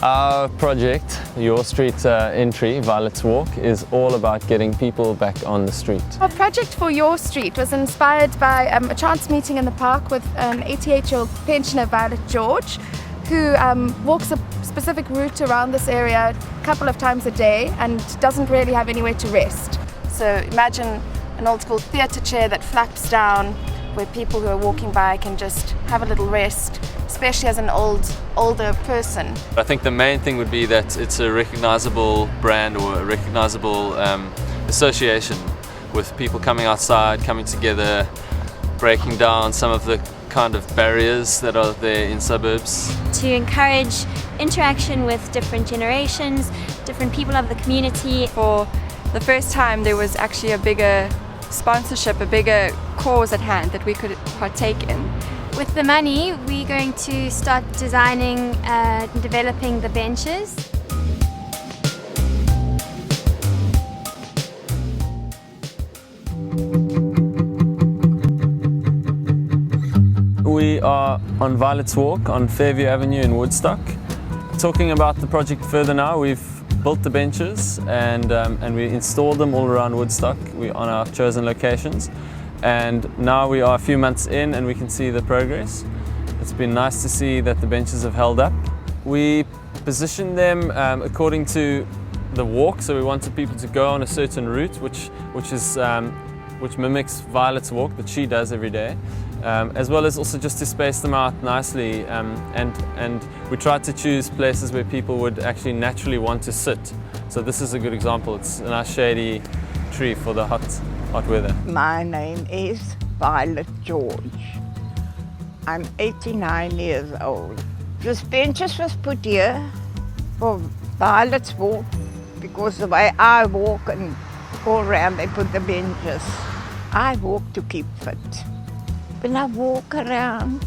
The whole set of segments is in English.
Our project, Your Street Entry, Violet's Walk, is all about getting people back on the street. Our project for Your Street was inspired by a chance meeting in the park with an 88-year-old pensioner, Violet George, who walks a specific route around this area a couple of times a day and doesn't really have anywhere to rest. So imagine an old school theatre chair that flaps down where people who are walking by can just have a little rest, especially as an older person. I think the main thing would be that it's a recognizable brand or a recognizable association with people coming outside, coming together, breaking down some of the kind of barriers that are there in suburbs. To encourage interaction with different generations, different people of the community. For the first time there was actually a bigger sponsorship, a bigger cause at hand that we could partake in. With the money, we're going to start designing and developing the benches. We are on Violet's Walk on Fairview Avenue in Woodstock. Talking about the project further now, we've built the benches and we installed them all around Woodstock. We're on our chosen locations, and now we are a few months in and we can see the progress. It's been nice to see that the benches have held up. We positioned them according to the walk, so we wanted people to go on a certain route which mimics Violet's walk that she does every day. As well as also just to space them out nicely, and we tried to choose places where people would actually naturally want to sit. So this is a good example. It's a nice shady tree for the hot weather. My name is Violet George. I'm 89 years old. This benches was put here for Violet's walk because the way I walk and go around, they put the benches. I walk to keep fit. When I walk around,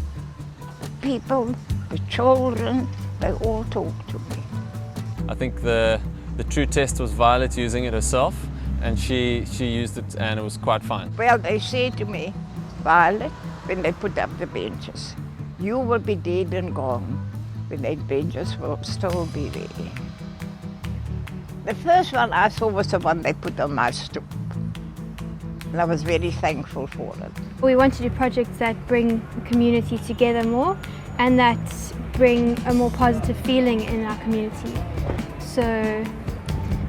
people, the children, they all talk to me. I think the true test was Violet using it herself, and she used it and it was quite fine. Well, they say to me, Violet, when they put up the benches, you will be dead and gone, but the benches will still be there. The first one I saw was the one they put on my stoop. And I was very thankful for it. We want to do projects that bring the community together more and that bring a more positive feeling in our community. So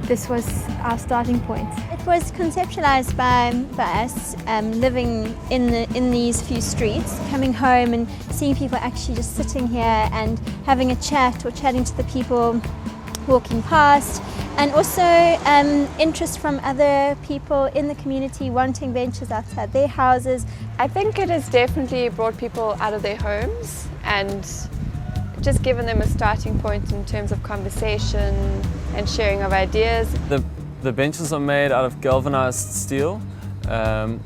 this was our starting point. It was conceptualized by us living in these few streets, coming home and seeing people actually just sitting here and having a chat or chatting to the people walking past, and also interest from other people in the community wanting benches outside their houses. I think it has definitely brought people out of their homes and just given them a starting point in terms of conversation and sharing of ideas. The benches are made out of galvanized steel,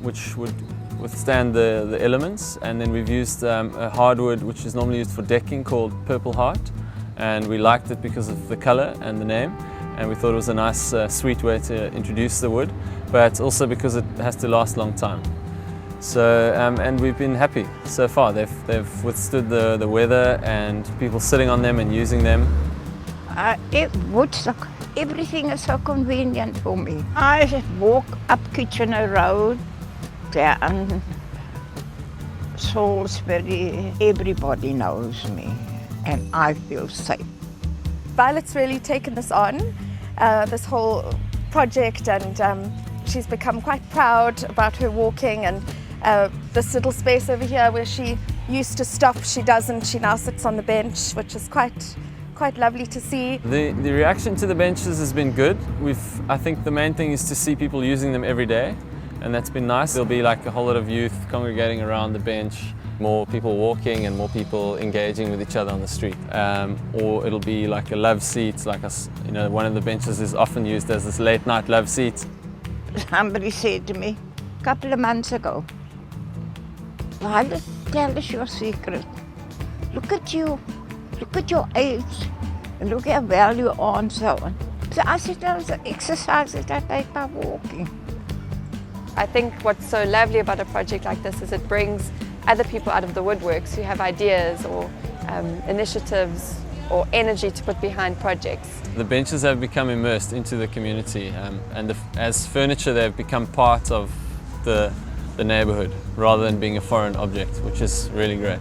which would withstand the elements, and then we've used a hardwood which is normally used for decking called Purple Heart, and we liked it because of the color and the name, and we thought it was a nice sweet way to introduce the wood, but also because it has to last a long time. So and we've been happy so far. They've withstood the weather and people sitting on them and using them. Woodstock, everything is so convenient for me. I walk up Kitchener Road, down Salisbury. Everybody knows me and I feel safe. Violet's really taken this on, this whole project, and she's become quite proud about her walking, and this little space over here where she used to stop, she doesn't. She now sits on the bench, which is quite lovely to see. The reaction to the benches has been good. I think the main thing is to see people using them every day, and that's been nice. There'll be like a whole lot of youth congregating around the bench, more people walking and more people engaging with each other on the street. Or it'll be like a love seat, like one of the benches is often used as this late night love seat. Somebody said to me a couple of months ago, Violet, tell us your secret. Look at you, look at your age, and look how well you are and so on. So I said, that was the exercise that I take by walking. I think what's so lovely about a project like this is it brings other people out of the woodworks who have ideas or initiatives or energy to put behind projects. The benches have become immersed into the community, and as furniture they've become part of the neighbourhood rather than being a foreign object, which is really great.